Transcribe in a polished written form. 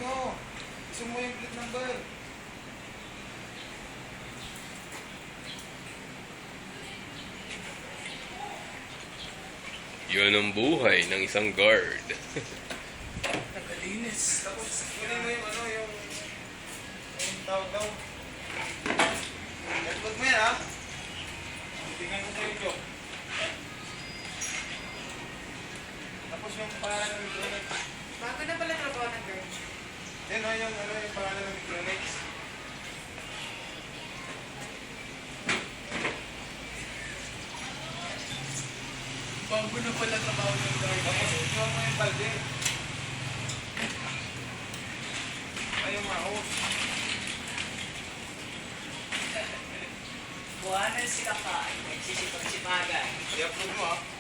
mo. Gusto mo yung plate number. Yun ang buhay ng isang guard. Nagalinis. Tapos, kunin mo yung ano, yung tawag daw. Network mo yan, ha? Tingnan ko kayo, Joe. Tapos yung pangalan ng Micronex. Bago na pala trabaho ng girl. Yan, o, yung pangalan ng Micronex. Bago na pala trabaho ng girl. Tapos, ikaw mo yung balde. Ay, yung mahos. Buwanan sila ka, nagsisipag-sipagan. I-upload mo, ha?